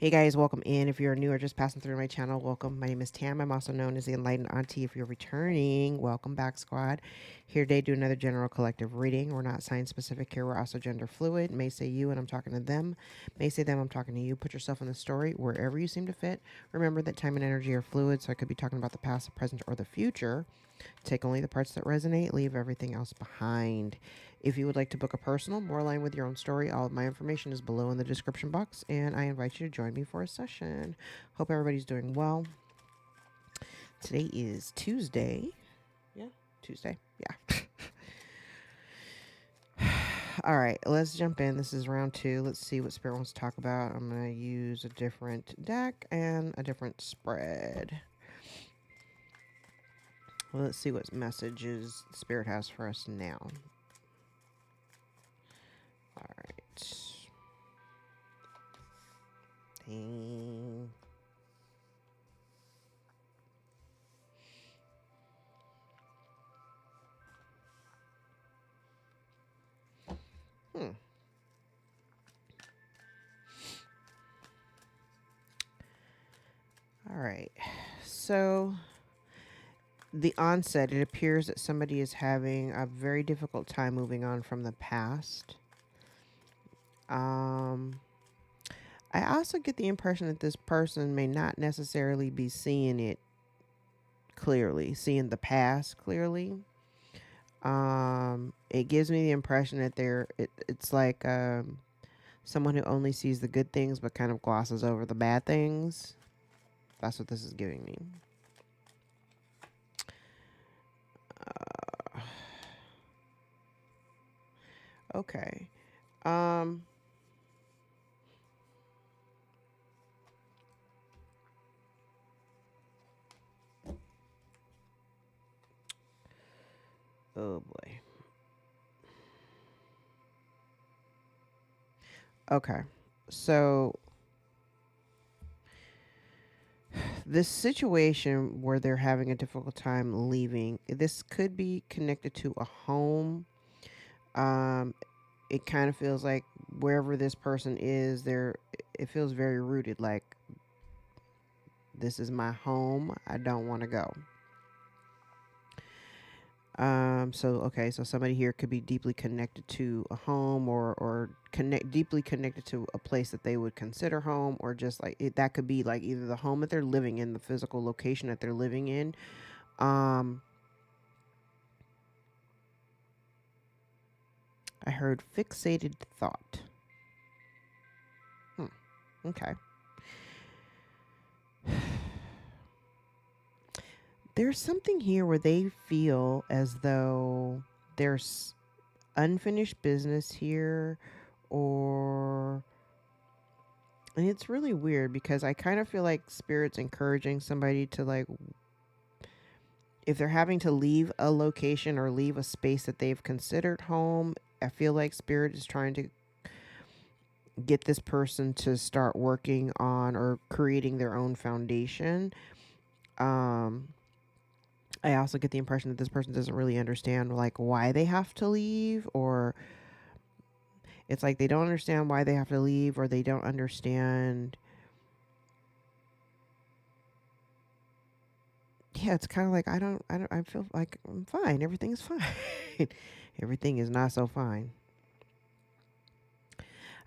Hey guys, welcome in. If you're new or just passing through my channel, welcome. My name is Tam. I'm also known as the Enlightened Auntie. If you're returning, welcome back, squad. Here today, do another general collective reading. We're not sign specific here. We're also gender fluid. May say you and I'm talking to them. May say them, I'm talking to you. Put yourself in the story wherever you seem to fit. Remember that time and energy are fluid, so I could be talking about the past, the present, or the future. Take only the parts that resonate, leave everything else behind. If you would like to book a personal, more aligned with your own story, all of my information is below in the description box, and I invite you to join me for a session. Hope everybody's doing well. Today is Tuesday. Yeah, Tuesday. Yeah. All right, let's jump in. This is round 2. Let's see what Spirit wants to talk about. I'm going to use a different deck and a different spread. Let's see what messages Spirit has for us now. All right. Dang. All right. So, the onset, it appears that somebody is having a very difficult time moving on from the past. I also get the impression that this person may not necessarily be seeing it clearly, seeing the past clearly. It gives me the impression that it's like someone who only sees the good things but kind of glosses over the bad things. That's what this is giving me. Okay. Um oh boy. Okay. So this situation where they're having a difficult time leaving, this could be connected to a home. Um it kind of feels like wherever this person is, it feels very rooted, like this is my home. I don't want to go. So somebody here could be deeply connected to a home, or deeply connected to a place that they would consider home, or just like that could be like either the home that they're living in, the physical location that they're living in. Um, I heard fixated thought. Okay. There's something here where they feel as though there's unfinished business here, or and it's really weird because I kind of feel like Spirit's encouraging somebody to, like, if they're having to leave a location or leave a space that they've considered home, I feel like Spirit is trying to get this person to start working on or creating their own foundation. I also get the impression that this person doesn't really understand, like, why they have to leave, or it's like they don't understand why they have to leave, or they don't understand. Yeah, it's kind of like I feel like I'm fine. Everything's fine. Everything is not so fine.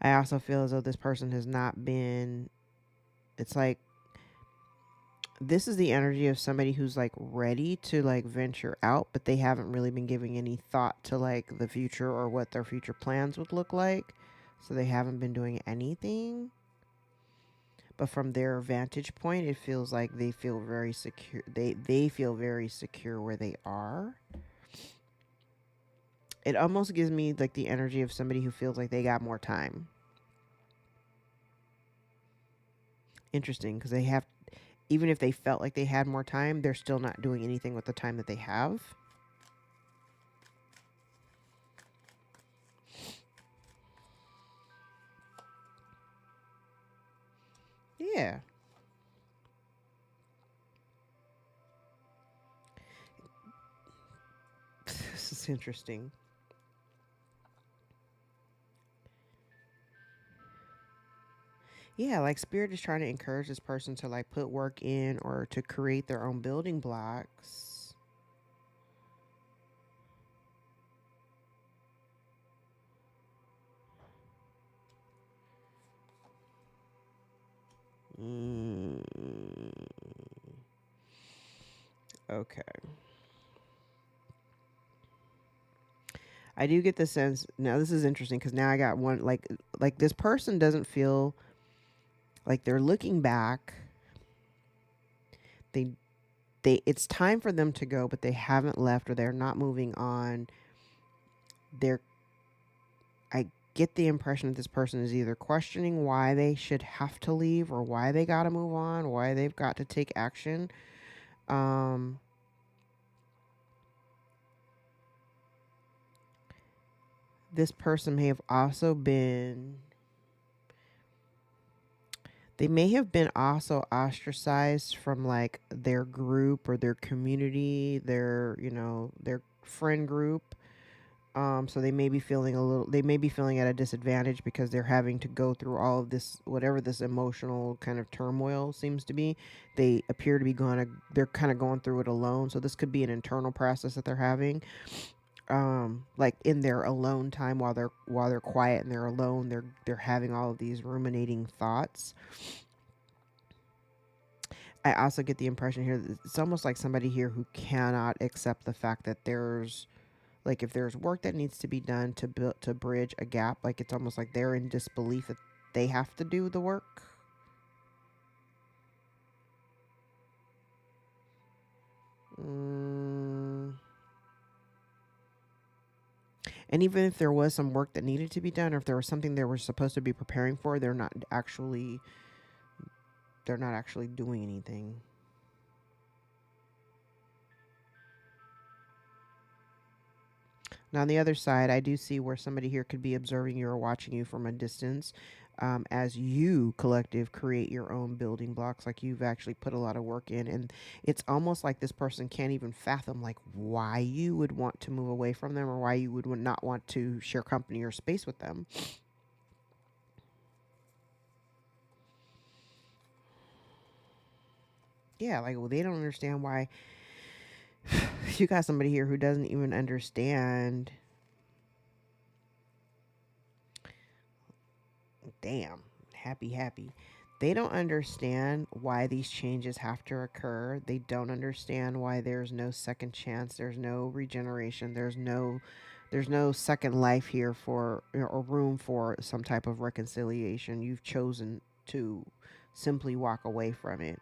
I also feel as though this person has not been. It's like this is the energy of somebody who's like ready to like venture out, but they haven't really been giving any thought to like the future or what their future plans would look like. So they haven't been doing anything. But from their vantage point, it feels like they feel very secure. They feel very secure where they are. It almost gives me like the energy of somebody who feels like they got more time. Interesting, because they have, even if they felt like they had more time, they're still not doing anything with the time that they have. Yeah. This is interesting. Yeah, like Spirit is trying to encourage this person to like put work in or to create their own building blocks. Mm, okay. I do get the sense now. This is interesting because now I got one like this person doesn't feel like they're looking back. They it's time for them to go, but they haven't left or they're not moving on. They're I get the impression that this person is either questioning why they should have to leave or why they got to move on, why they've got to take action. Um, this person may have also been, they may have been also ostracized from like their group or their community, their, their friend group. So they may be feeling they may be feeling at a disadvantage because they're having to go through all of this, whatever this emotional kind of turmoil seems to be. They appear to be they're kind of going through it alone. So this could be an internal process that they're having. Like in their alone time while they're quiet and they're alone, they're having all of these ruminating thoughts. I also get the impression here that it's almost like somebody here who cannot accept the fact that there's like if there's work that needs to be done to build to bridge a gap, like it's almost like they're in disbelief that they have to do the work. Mm. And even if there was some work that needed to be done, or if there was something they were supposed to be preparing for, they're not actually doing anything. Now, on the other side, I do see where somebody here could be observing you or watching you from a distance, as you, collective, create your own building blocks. Like you've actually put a lot of work in. And it's almost like this person can't even fathom, like, why you would want to move away from them or why you would not want to share company or space with them. Yeah, like, well, they don't understand why. You got somebody here who doesn't even understand. Damn, happy. They don't understand why these changes have to occur. They don't understand why there's no second chance, there's no regeneration, there's no second life here for or room for some type of reconciliation. You've chosen to simply walk away from it.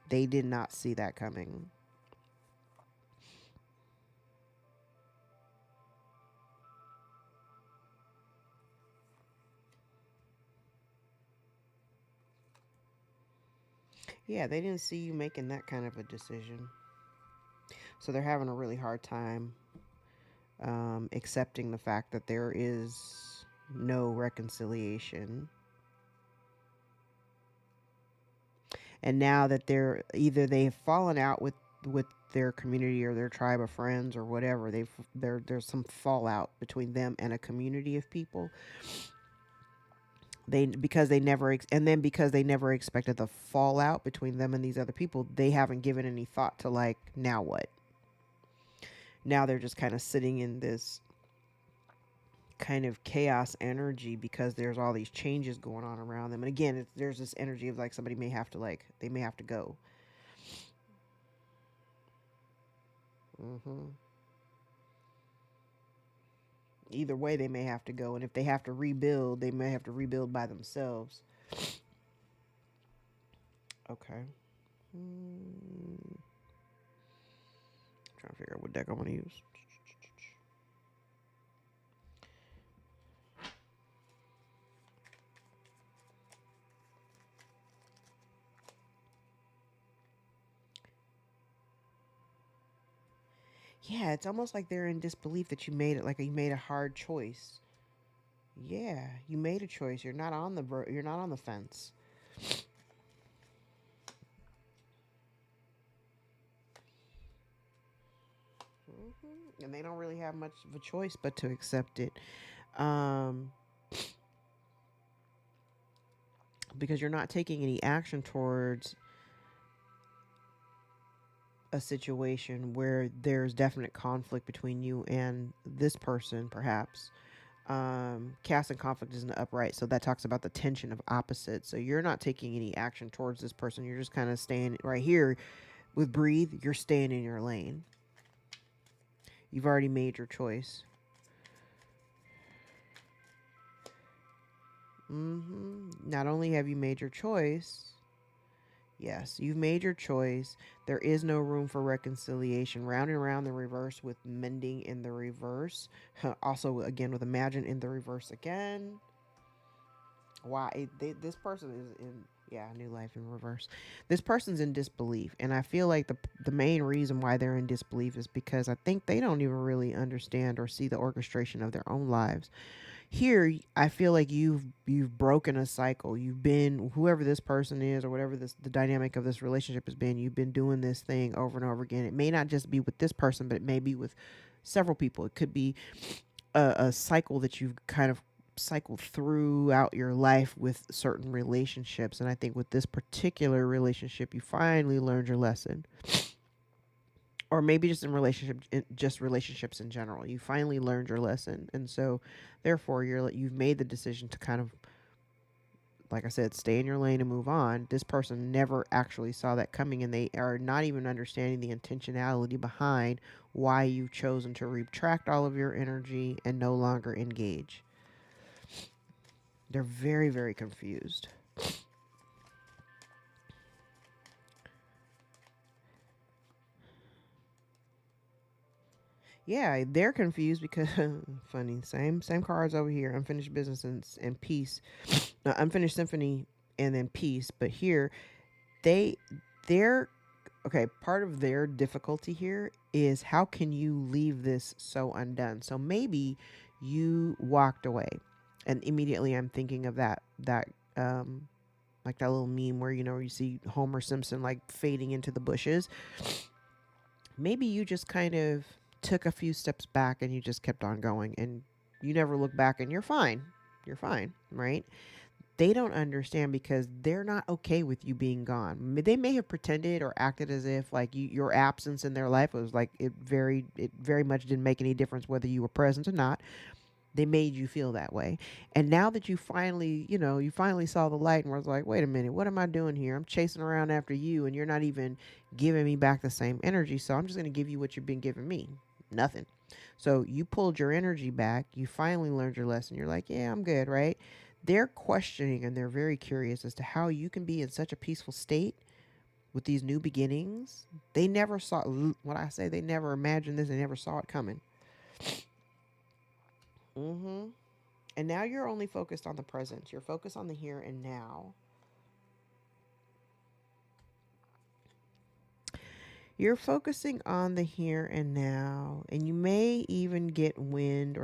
They did not see that coming. Yeah, they didn't see you making that kind of a decision. So they're having a really hard time accepting the fact that there is no reconciliation. And now that they've fallen out with their community or their tribe of friends or whatever, there's some fallout between them and a community of people. Because they never expected the fallout between them and these other people, they haven't given any thought to like, now what? Now they're just kind of sitting in this kind of chaos energy because there's all these changes going on around them. And again, there's this energy of like somebody may have to they may have to go. hmm Either way, they may have to go, and if they have to rebuild, they may have to rebuild by themselves. Okay. Trying to figure out what deck I want to use. Yeah, it's almost like they're in disbelief that you made it. Like you made a hard choice. Yeah, you made a choice. You're not on the fence. And they don't really have much of a choice but to accept it. Um, because you're not taking any action towards a situation where there's definite conflict between you and this person, perhaps. Chaos and conflict is in the upright, so that talks about the tension of opposites. So you're not taking any action towards this person. You're just kind of staying right here with breathe. You're staying in your lane. You've already made your choice. Not only have you made your choice, yes, you've made your choice. There is no room for reconciliation. Round and round the reverse with mending in the reverse. Also, again, with imagine in the reverse again. Why? This person is in, yeah, new life in reverse. This person's in disbelief. And I feel like the main reason why they're in disbelief is because I think they don't even really understand or see the orchestration of their own lives. Here, I feel like you've broken a cycle. You've been, whoever this person is or whatever the dynamic of this relationship has been, you've been doing this thing over and over again. It may not just be with this person, but it may be with several people. It could be a cycle that you've kind of cycled throughout your life with certain relationships. And I think with this particular relationship, you finally learned your lesson. Or maybe just in relationships in general. You finally learned your lesson. And so therefore you've made the decision to kind of, like I said, stay in your lane and move on. This person never actually saw that coming, and they are not even understanding the intentionality behind why you've chosen to retract all of your energy and no longer engage. They're very, very confused. Yeah, they're confused because funny, same cards over here. Unfinished business and peace. No, unfinished symphony and then peace. But here, they're okay. Part of their difficulty here is how can you leave this so undone? So maybe you walked away, and immediately I'm thinking of that like that little meme where you see Homer Simpson like fading into the bushes. Maybe you just kind of took a few steps back and you just kept on going and you never look back and you're fine. You're fine, right? They don't understand because they're not okay with you being gone. They may have pretended or acted as if like your absence in their life was like it very much didn't make any difference whether you were present or not. They made you feel that way. And now that you finally saw the light and was like, wait a minute, what am I doing here? I'm chasing around after you and you're not even giving me back the same energy. So I'm just going to give you what you've been giving me. Nothing. So you pulled your energy back. You finally learned your lesson. You're like, yeah, I'm good, right? They're questioning and they're very curious as to how you can be in such a peaceful state with these new beginnings. They never saw what I say. They never imagined this. They never saw it coming. And now you're only focused on the present. You're focused on the here and now. You're focusing on the here and now. And you may even get wind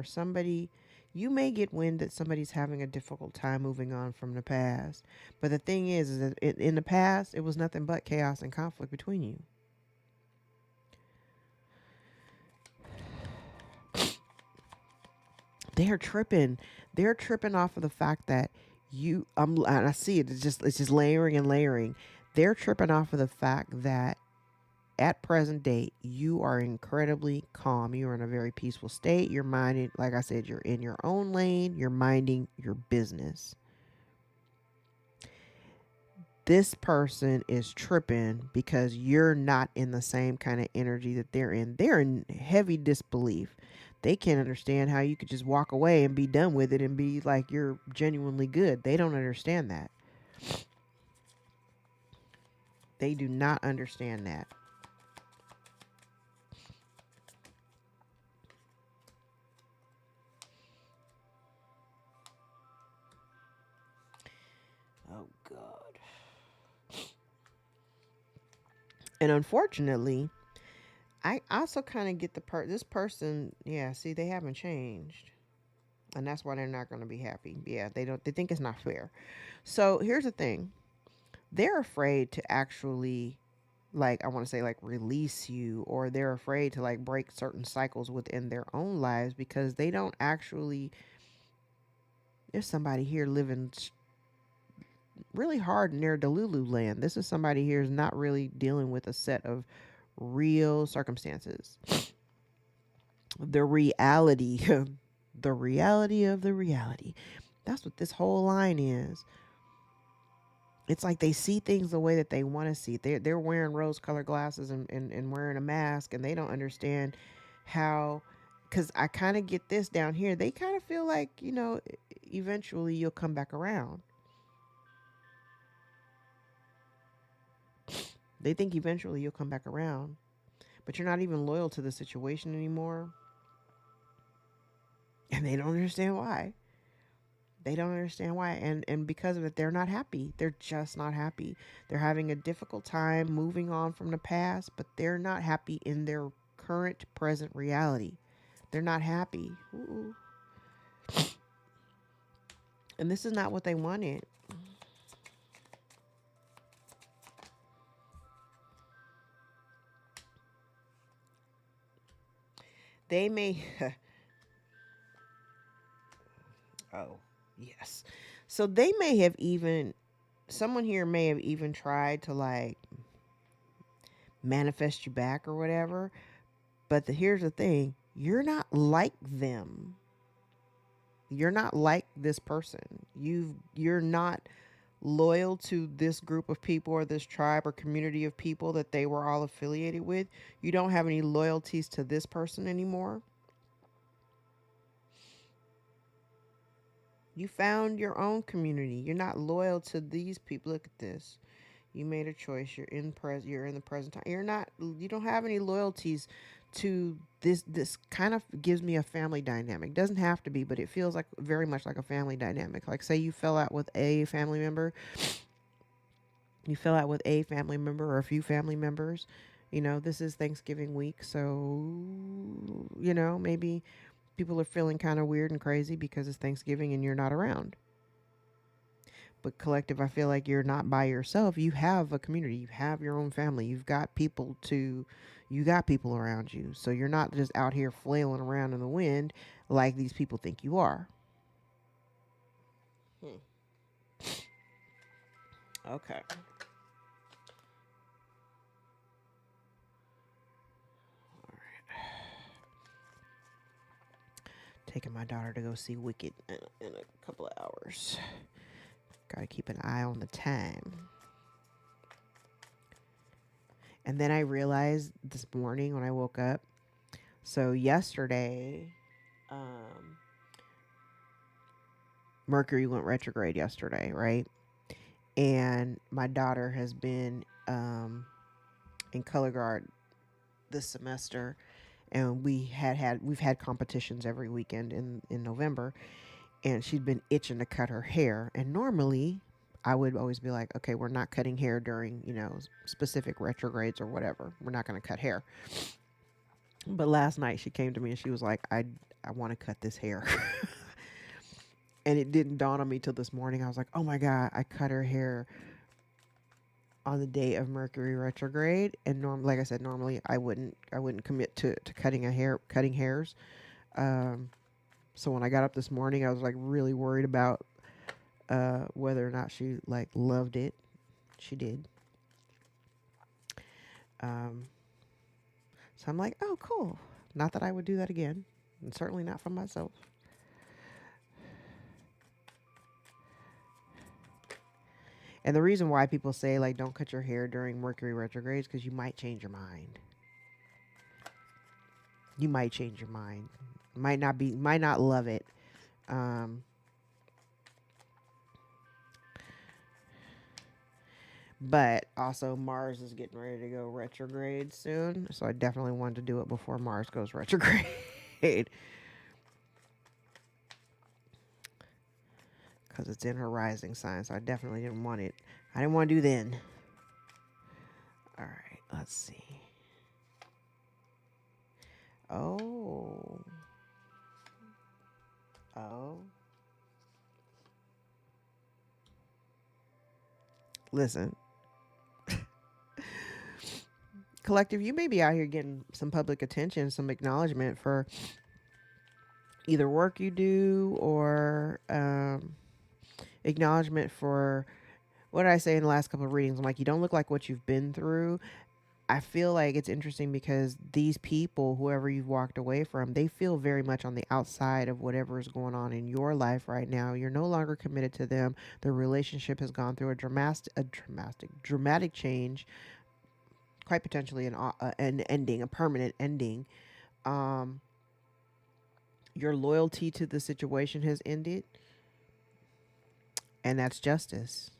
you may get wind that somebody's having a difficult time moving on from the past. But the thing is that in the past, it was nothing but chaos and conflict between you. They're tripping. They're tripping off of the fact that and I see it. It's just layering and layering. They're tripping off of the fact that at present date, you are incredibly calm. You are in a very peaceful state. You're minding, like I said, you're in your own lane. You're minding your business. This person is tripping because you're not in the same kind of energy that they're in. They're in heavy disbelief. They can't understand how you could just walk away and be done with it and be like you're genuinely good. They don't understand that. They do not understand that. Oh, God. And unfortunately, I also kind of get this person, yeah, see, they haven't changed. And that's why they're not going to be happy. Yeah, they think it's not fair. So here's the thing. They're afraid to actually, like, I want to say, like, release you, or they're afraid to, like, break certain cycles within their own lives because they don't actually, there's somebody here living really hard in their Delulu land. This is somebody here is not really dealing with a set of real circumstances. The reality, the reality of the reality. That's what this whole line is. It's like they see things the way that they want to see. They're wearing rose-colored glasses and wearing a mask, and they don't understand how. Because I kind of get this down here. They kind of feel like, eventually you'll come back around. They think eventually you'll come back around, but you're not even loyal to the situation anymore. And they don't understand why. They don't understand why. And because of it, they're not happy. They're just not happy. They're having a difficult time moving on from the past, but they're not happy in their current present reality. They're not happy. Ooh. And this is not what they wanted. They may oh, yes. So they may have even someone here may have even tried to like manifest you back or whatever. But here's the thing, you're not like them. You're not like this person. You're not loyal to this group of people or this tribe or community of people that they were all affiliated with. You don't have any loyalties to this person anymore. You found your own community. You're not loyal to these people. Look at this. You made a choice. You're in the present time. You don't have any loyalties to this kind of gives me a family dynamic. Doesn't have to be, but it feels like very much like a family dynamic. Like say you fell out with a family member. You fell out with a family member or a few family members. This is Thanksgiving week, so maybe people are feeling kind of weird and crazy because it's Thanksgiving and you're not around. But collective, I feel like you're not by yourself. You have a community. You have your own family. You got people around you. So you're not just out here flailing around in the wind like these people think you are. Okay. Taking my daughter to go see Wicked in a couple of hours. Gotta keep an eye on the time. And then I realized this morning when I woke up. So yesterday, Mercury went retrograde yesterday, right? And my daughter has been in color guard this semester, and we've had competitions every weekend in November, and she'd been itching to cut her hair. And normally I would always be like, okay, we're not cutting hair during specific retrogrades or whatever. We're not going to cut hair. But last night she came to me and she was like, I want to cut this hair. And it didn't dawn on me till this morning. I was like, oh my God, I cut her hair on the day of Mercury retrograde. And like I said, normally I wouldn't commit to cutting hairs. So when I got up this morning, I was like really worried about whether or not she like loved it. She did. So I'm like, oh, cool. Not that I would do that again, and certainly not for myself. And the reason why people say like don't cut your hair during Mercury retrograde is because you might change your mind. You might change your mind. Might not love it. But also Mars is getting ready to go retrograde soon. So I definitely wanted to do it before Mars goes retrograde. Because it's in her rising sign. So I definitely didn't want it. I didn't want to do then. All right. Let's see. Oh. Listen. Collective, you may be out here getting some public attention, some acknowledgement for either work you do or acknowledgement for what did I say in the last couple of readings? I'm like, you don't look like what you've been through. I feel like it's interesting because these people, whoever you've walked away from, they feel very much on the outside of whatever is going on in your life right now. You're no longer committed to them. The relationship has gone through dramatic change, quite potentially an ending, a permanent ending. Um, your loyalty to the situation has ended, and that's justice.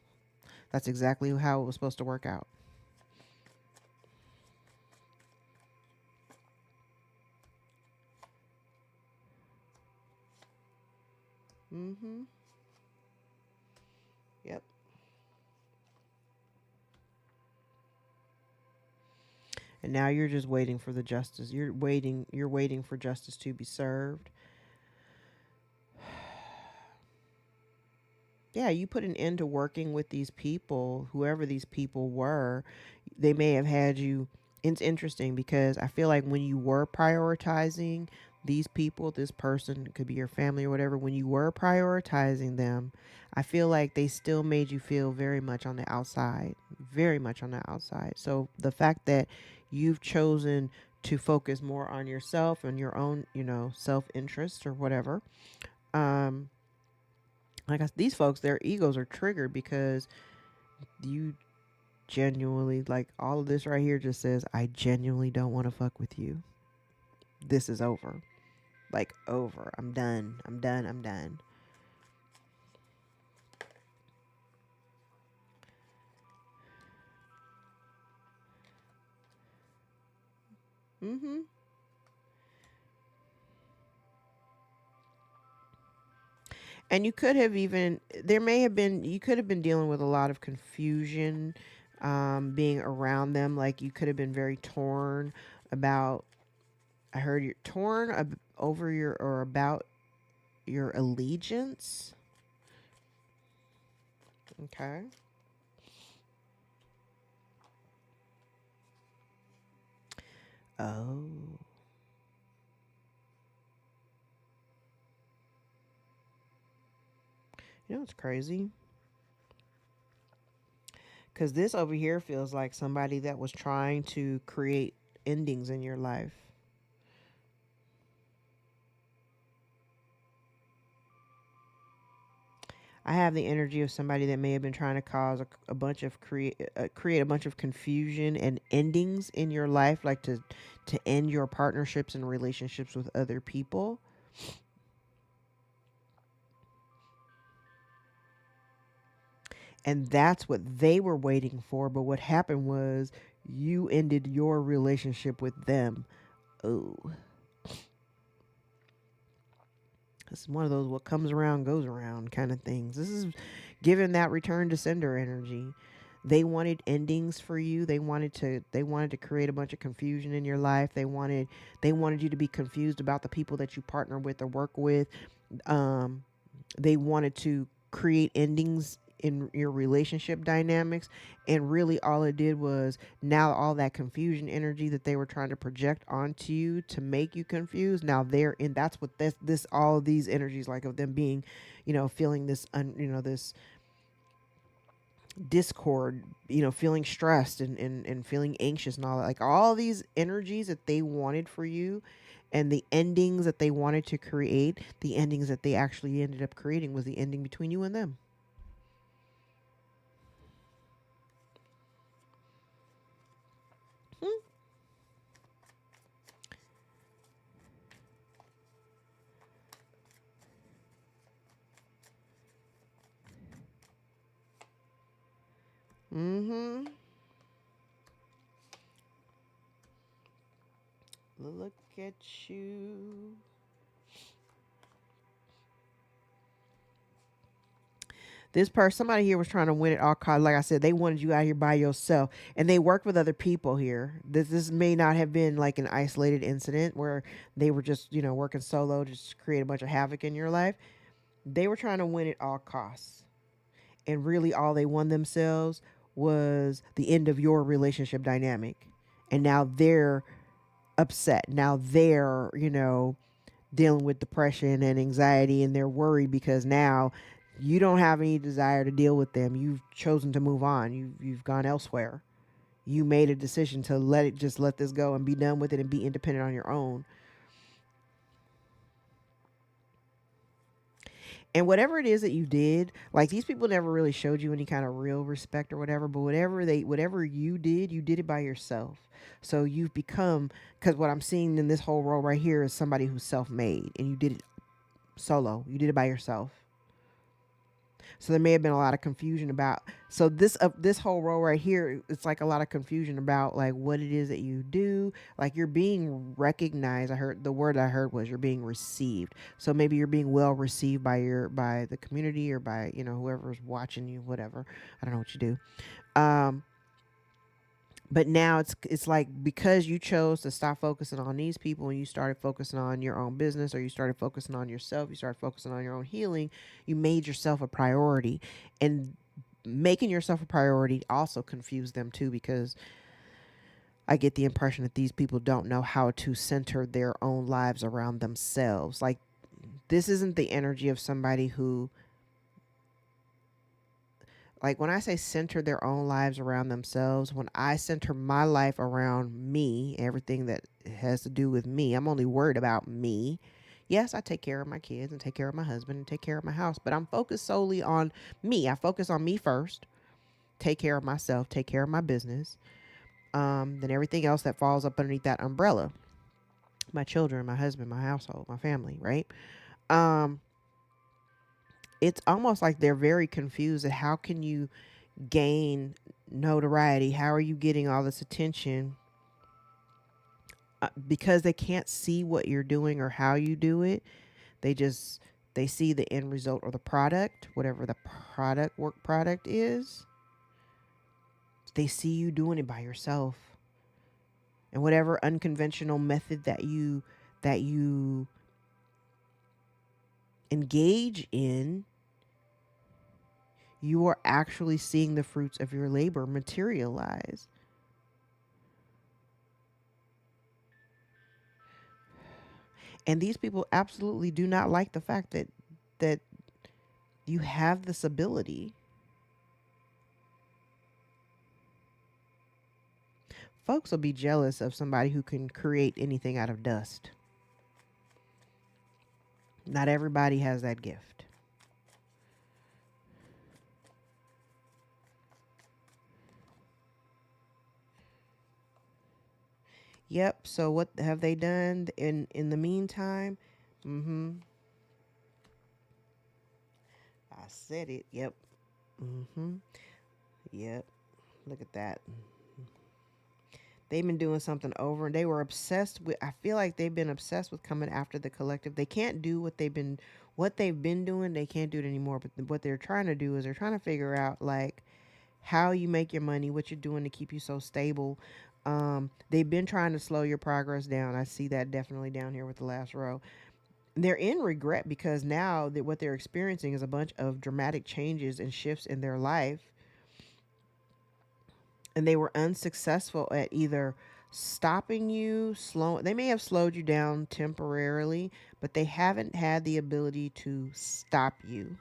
That's exactly how it was supposed to work out. Mm-hmm. Yep. And now you're just waiting for the justice. You're waiting for justice to be served. Yeah, you put an end to working with these people, whoever these people were. They may have had you. It's interesting because I feel like when you were prioritizing these people, this person could be your family or whatever, when you were prioritizing them, I feel like they still made you feel very much on the outside, very much on the outside. So the fact that you've chosen to focus more on yourself and your own, self interest or whatever, um, these folks, their egos are triggered because you genuinely, like, all of this right here just says, I genuinely don't want to fuck with you. This is over. Like, over. I'm done. I'm done. I'm done. Mm-hmm. And you could have even, there may have been, you could have been dealing with a lot of confusion, being around them. Like, you could have been very torn about, I heard you're torn over your, or about your allegiance. Okay. Oh. It's crazy. Because this over here feels like somebody that was trying to create endings in your life. I have the energy of somebody that may have been trying to cause a bunch of create a bunch of confusion and endings in your life, like to end your partnerships and relationships with other people. And that's what they were waiting for. But what happened was you ended your relationship with them. Oh, it's one of those what comes around goes around kind of things. This is given that return to sender energy. They wanted endings for you. They wanted to create a bunch of confusion in your life. They wanted you to be confused about the people that you partner with or work with. Um, they wanted to create endings in your relationship dynamics, and really all it did was, now all that confusion energy that they were trying to project onto you to make you confused, now they're in. That's what this all these energies, like, of them being, feeling this this discord, feeling stressed and feeling anxious and all that, like all these energies that they wanted for you, and the endings that they wanted to create, the endings that they actually ended up creating was the ending between you and them. Mm-hmm. Look at you. This person, somebody here was trying to win at all costs. Like I said, they wanted you out here by yourself, and they worked with other people here. This may not have been like an isolated incident where they were just working solo just to create a bunch of havoc in your life. They were trying to win at all costs, and really all they won themselves was the end of your relationship dynamic, and now they're upset. Now they're dealing with depression and anxiety, and they're worried because now You don't have any desire to deal with them. You've chosen to move on. You've gone elsewhere. You made a decision to let this go and be done with it and be independent on your own. And whatever it is that you did, like, these people never really showed you any kind of real respect or whatever, but whatever you did it by yourself. So you've become, because what I'm seeing in this whole role right here is somebody who's self-made, and you did it solo. You did it by yourself. So there may have been a lot of confusion about, so this whole role right here, it's like a lot of confusion about like what it is that you do. Like, you're being recognized. The word I heard was you're being received. So maybe you're being well received by the community, or by, whoever's watching you, whatever. I don't know what you do. But now it's like, because you chose to stop focusing on these people and you started focusing on your own business, or you started focusing on yourself, you started focusing on your own healing, you made yourself a priority. And making yourself a priority also confused them too, because I get the impression that these people don't know how to center their own lives around themselves. Like, this isn't the energy of somebody who, like, when I say center their own lives around themselves, when I center my life around me, everything that has to do with me, I'm only worried about me. Yes, I take care of my kids and take care of my husband and take care of my house, but I'm focused solely on me. I focus on me first, take care of myself, take care of my business, then everything else that falls up underneath that umbrella, my children, my husband, my household, my family, right? It's almost like they're very confused at how can you gain notoriety? How are you getting all this attention? Because they can't see what you're doing or how you do it. They see the end result or the product, whatever the product is. They see you doing it by yourself. And whatever unconventional method that you engage in, you are actually seeing the fruits of your labor materialize. And these people absolutely do not like the fact that you have this ability. Folks will be jealous of somebody who can create anything out of dust. Not everybody has that gift. Yep. So what have they done in the meantime? I said it. Yep. Yep. Look at that. They've been doing something over, and they were obsessed with, I feel like they've been obsessed with coming after the collective. They can't do what they've been doing. They can't do it anymore. But what they're trying to do is they're trying to figure out like how you make your money, what you're doing to keep you so stable. They've been trying to slow your progress down. I see that definitely down here with the last row. They're in regret because now that what they're experiencing is a bunch of dramatic changes and shifts in their life. And they were unsuccessful at either stopping you, they may have slowed you down temporarily, but they haven't had the ability to stop you.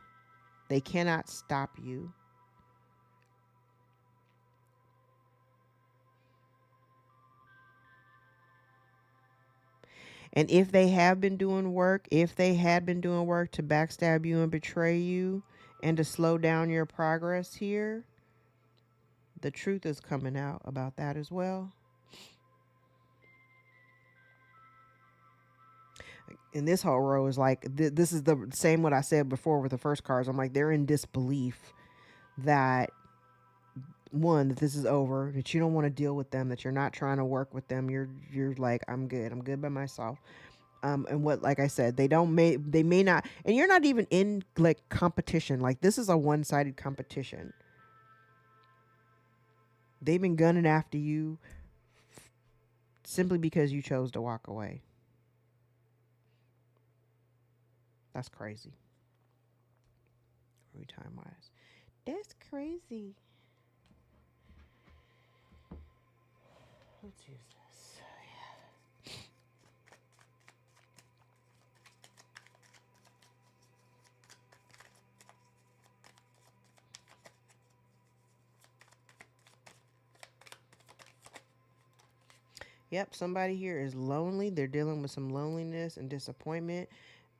They cannot stop you. And if they have been doing work, if they had been doing work to backstab you and betray you and to slow down your progress here, the truth is coming out about that as well. And this whole row is like, this is the same what I said before with the first cards. I'm like, they're in disbelief that, one, that this is over, that you don't want to deal with them, that you're not trying to work with them. You're like, I'm good by myself. And what, like I said, they may not, and you're not even in like competition. Like, this is a one-sided competition. They've been gunning after you simply because you chose to walk away. That's crazy. Time wise, that's crazy. Let's use this. Yep, somebody here is lonely. They're dealing with some loneliness and disappointment.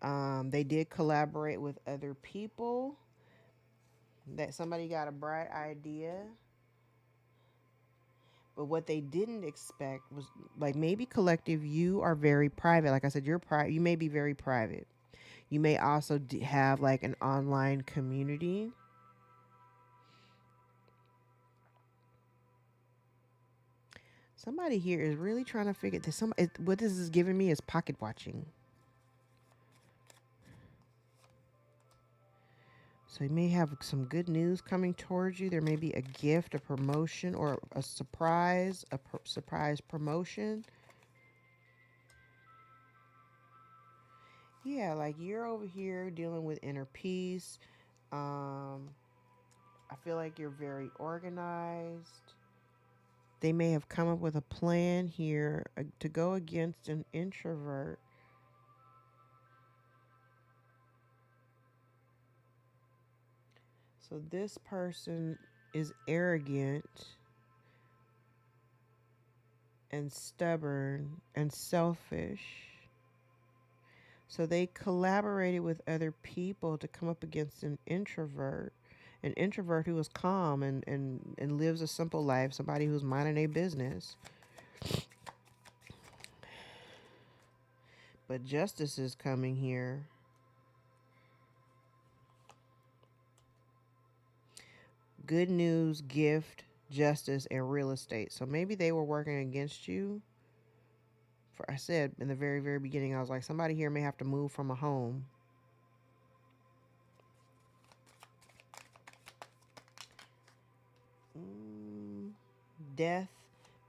They did collaborate with other people. That somebody got a bright idea. But what they didn't expect was, like, maybe collective, you are very private. Like I said, you're private. You may be very private. You may also have like an online community. Somebody here is really trying to figure this. What this is giving me is pocket watching. So you may have some good news coming towards you. There may be a gift, a promotion, or a surprise, surprise promotion. Yeah, like you're over here dealing with inner peace. I feel like you're very organized. They may have come up with a plan here to go against an introvert. So this person is arrogant and stubborn and selfish. So they collaborated with other people to come up against an introvert. An introvert who is calm and lives a simple life, somebody who's minding a business. But justice is coming here. Good news, gift, justice, and real estate. So maybe they were working against you. For I said in the very, very beginning, I was like, somebody here may have to move from a home. Death,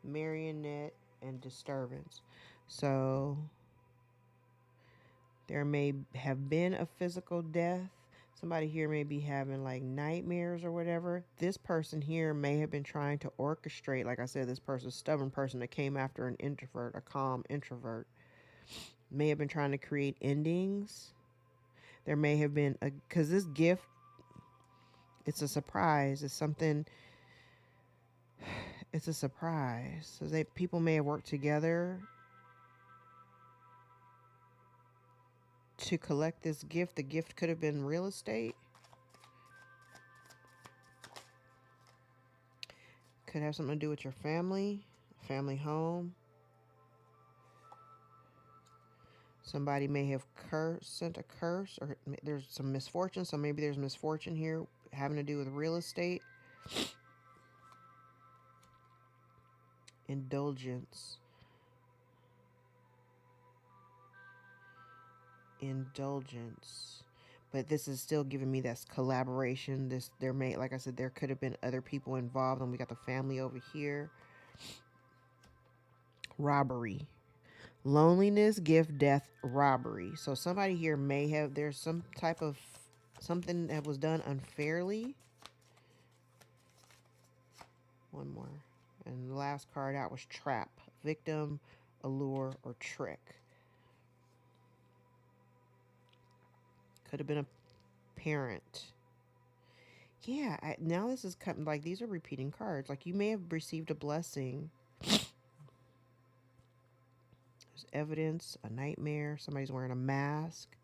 marionette, and disturbance. So there may have been a physical death. Somebody here may be having like nightmares or whatever. This person here may have been trying to orchestrate, like I said, this person's stubborn person that came after an introvert, a calm introvert, may have been trying to create endings. There may have been because this gift, it's a surprise. It's something. It's a surprise. So people may have worked together to collect this gift. The gift could have been real estate. Could have something to do with your family, family home. Somebody may have sent a curse, or there's some misfortune. So maybe there's misfortune here having to do with real estate. Indulgence. But this is still giving me that collaboration. Like I said, there could have been other people involved, and we got the family over here. Robbery. Loneliness, gift, death, robbery. So somebody here there's some type of something that was done unfairly. One more. And the last card out was trap, victim, allure, or trick. Could have been a parent. Yeah, now this is like these are repeating cards. Like you may have received a blessing. There's evidence, a nightmare. Somebody's wearing a mask,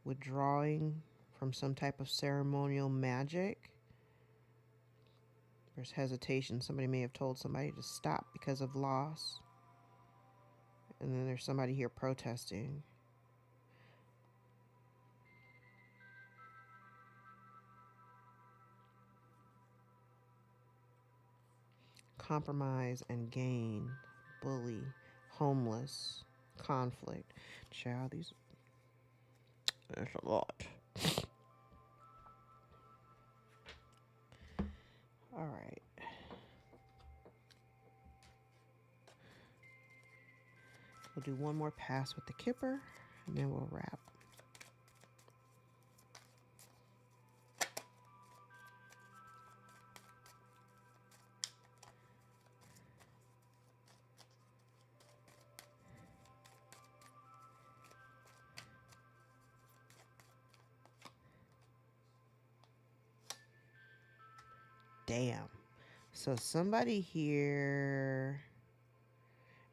withdrawing from some type of ceremonial magic. There's hesitation. Somebody may have told somebody to stop because of loss. And then there's somebody here protesting. Compromise and gain. Bully. Homeless. Conflict. Child, there's a lot. All right. We'll do one more pass with the kipper, and then we'll wrap. Damn. So somebody here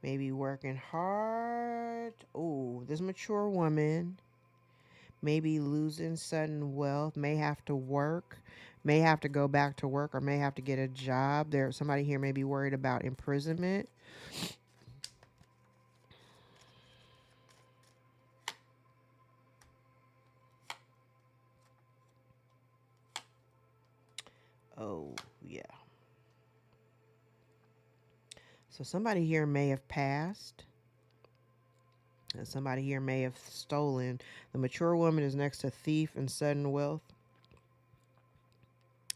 Maybe working hard. Oh, this mature woman may be losing sudden wealth, may have to work, may have to go back to work, or may have to get a job. There, somebody here may be worried about imprisonment. Oh, yeah. So somebody here may have passed. And somebody here may have stolen. The mature woman is next to thief and sudden wealth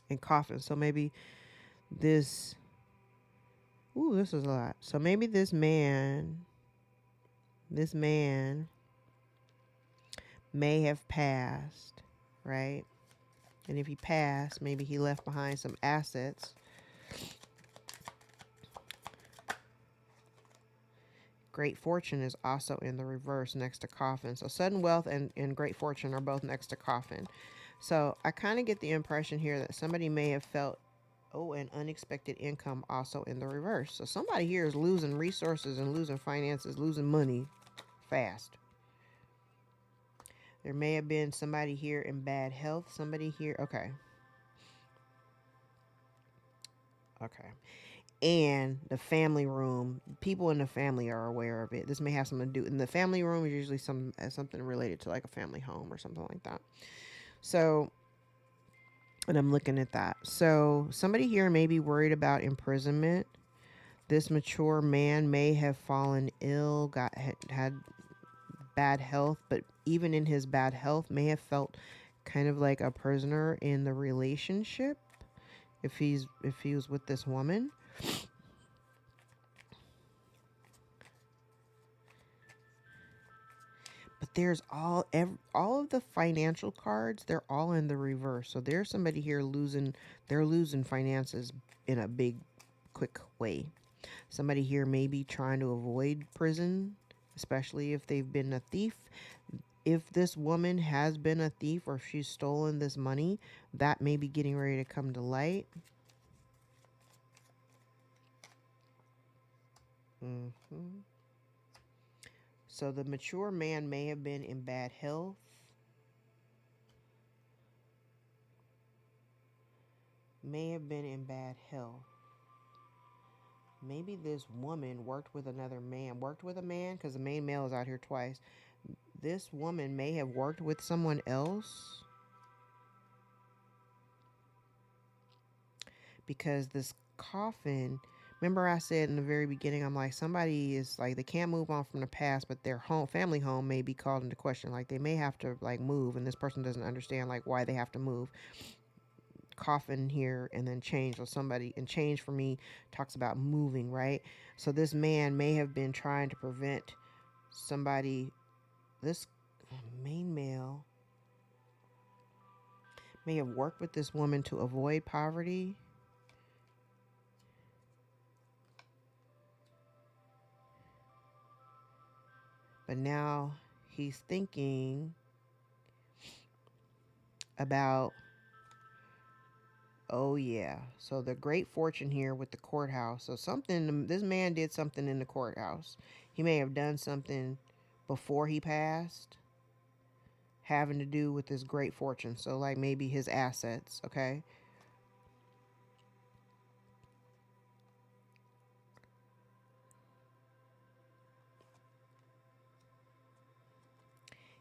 and coffin. So maybe this. Ooh, this is a lot. So maybe this man may have passed, right? And if he passed, maybe he left behind some assets. Great fortune is also in the reverse next to coffin. So sudden wealth and great fortune are both next to coffin. So I kind of get the impression here that somebody may have felt, oh, an unexpected income also in the reverse. So somebody here is losing resources and losing finances, losing money fast. There may have been somebody here in bad health. Somebody here. Okay. Okay. And the family room, people in the family are aware of it. This may have something to do. In the family room is usually something related to like a family home or something like that. So, and I'm looking at that. So somebody here may be worried about imprisonment. This mature man may have fallen ill, had bad health, but even in his bad health may have felt kind of like a prisoner in the relationship if he was with this woman. But there's all of the financial cards, they're all in the reverse. So there's somebody here they're losing finances in a big quick way. Somebody here may be trying to avoid prison, especially if they've been a thief. If this woman has been a thief or if she's stolen this money, that may be getting ready to come to light. So the mature man may have been in bad health. May have been in bad health. Maybe this woman worked with another man. Worked with a man because the main male is out here twice. This woman may have worked with someone else because this coffin, remember I said in the very beginning, I'm like, somebody is like, they can't move on from the past, but their family home may be called into question. Like they may have to like move, and this person doesn't understand like why they have to move. Coffin here and then change, or somebody, and change for me talks about moving, right? So this man may have been trying to prevent somebody, this main male may have worked with this woman to avoid poverty. But now he's thinking about, oh yeah, so the great fortune here with the courthouse. So something, this man did something in the courthouse. He may have done something before he passed having to do with this great fortune. So like maybe his assets, okay?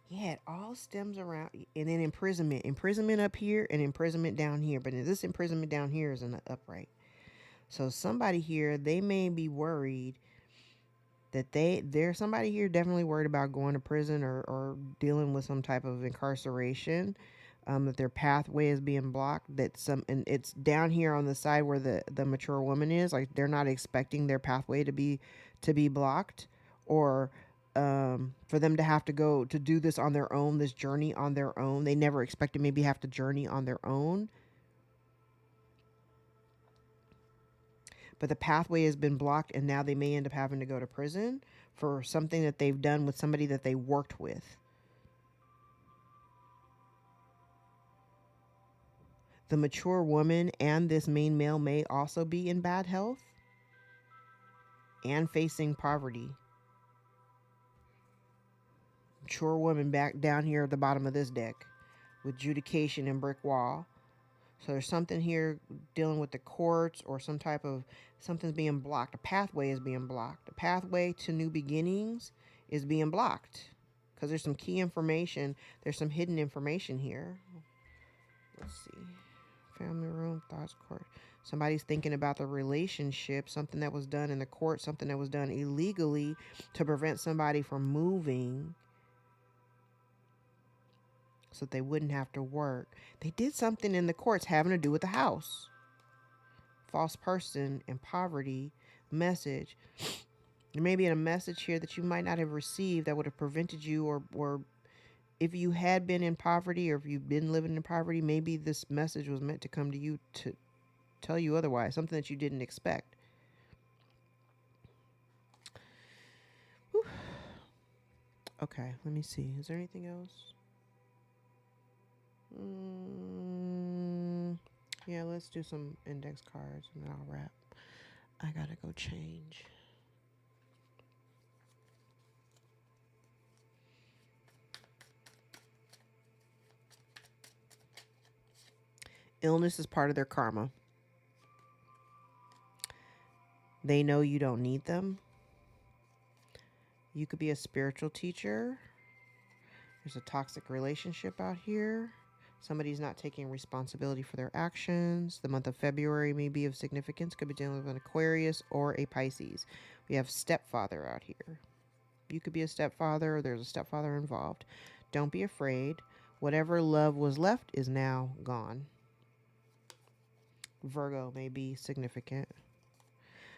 Yeah, it all stems around, and then imprisonment up here and imprisonment down here. But this imprisonment down here is in the upright. So somebody here, they may be worried that there's somebody here definitely worried about going to prison or dealing with some type of incarceration. That their pathway is being blocked. And it's down here on the side where the mature woman is. Like they're not expecting their pathway to be blocked, or for them to have to go to do this on their own, this journey on their own. They never expected maybe have to journey on their own. But the pathway has been blocked, and now they may end up having to go to prison for something that they've done with somebody that they worked with. The mature woman and this main male may also be in bad health. and facing poverty. Mature woman back down here at the bottom of this deck with adjudication and brick wall. So there's something here dealing with the courts or some type of something's being blocked. A pathway is being blocked. A pathway to new beginnings is being blocked because there's some key information. There's some hidden information here. Let's see. Family room, thoughts, court. Somebody's thinking about the relationship, something that was done in the court, something that was done illegally to prevent somebody from moving so that they wouldn't have to work. They did something in the courts having to do with the house. False person and poverty message. There may be a message here that you might not have received that would have prevented you, or if you had been in poverty or if you've been living in poverty, maybe this message was meant to come to you to tell you otherwise, something that you didn't expect. Whew. Okay, let me see. Is there anything else? Yeah, let's do some index cards and then I'll wrap. I gotta go change. Illness is part of their karma. They know you don't need them. You could be a spiritual teacher. There's a toxic relationship out here. Somebody's not taking responsibility for their actions. The month of February may be of significance. Could be dealing with an Aquarius or a Pisces. We have stepfather out here. You could be a stepfather or there's a stepfather involved. Don't be afraid. Whatever love was left is now gone. Virgo may be significant.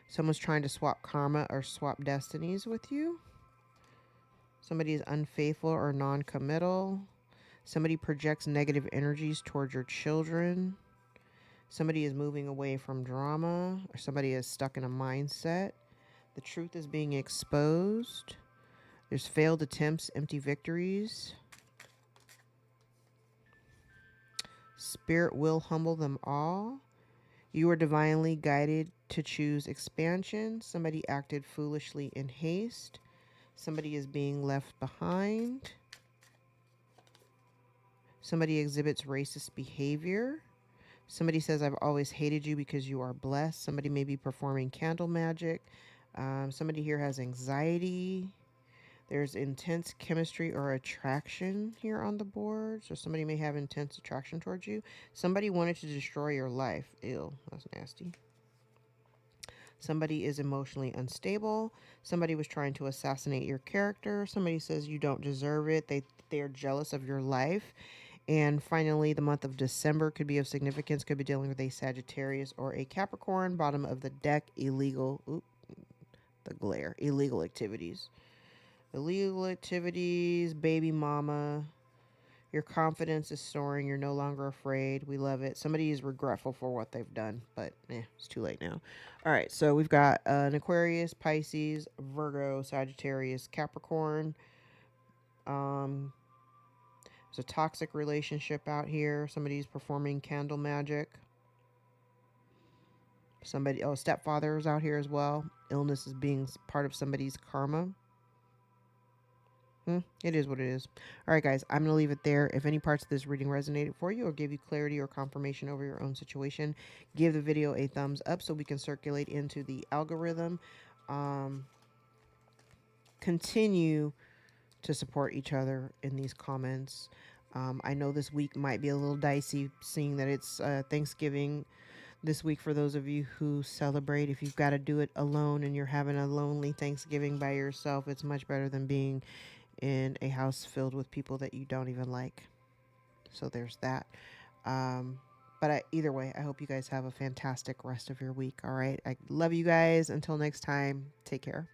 Someone's trying to swap karma or swap destinies with you. Somebody is unfaithful or non-committal. Somebody projects negative energies towards your children. Somebody is moving away from drama, or somebody is stuck in a mindset. The truth is being exposed. There's failed attempts, empty victories. Spirit will humble them all. You are divinely guided to choose expansion. Somebody acted foolishly in haste. Somebody is being left behind. Somebody exhibits racist behavior. Somebody says, I've always hated you because you are blessed. Somebody may be performing candle magic. Somebody here has anxiety. There's intense chemistry or attraction here on the board. So somebody may have intense attraction towards you. Somebody wanted to destroy your life. Ew, that's nasty. Somebody is emotionally unstable. Somebody was trying to assassinate your character. Somebody says you don't deserve it. They are jealous of your life. And finally, the month of December could be of significance. Could be dealing with a Sagittarius or a Capricorn. Bottom of the deck, illegal. Oop, the glare. Illegal activities. Illegal activities, baby mama. Your confidence is soaring. You're no longer afraid. We love it. Somebody is regretful for what they've done, but it's too late now. All right, so we've got an Aquarius, Pisces, Virgo, Sagittarius, Capricorn. There's a toxic relationship out here. Somebody's performing candle magic. Stepfather is out here as well. Illness is being part of somebody's karma. It is what it is. All right, guys, I'm going to leave it there. If any parts of this reading resonated for you or gave you clarity or confirmation over your own situation, give the video a thumbs up so we can circulate into the algorithm. Continue to support each other in these comments. I know this week might be a little dicey, seeing that it's Thanksgiving this week for those of you who celebrate. If you've got to do it alone and you're having a lonely Thanksgiving by yourself, it's much better than being in a house filled with people that you don't even like. So there's that. But either way, I hope you guys have a fantastic rest of your week. All right. I love you guys. Until next time, take care.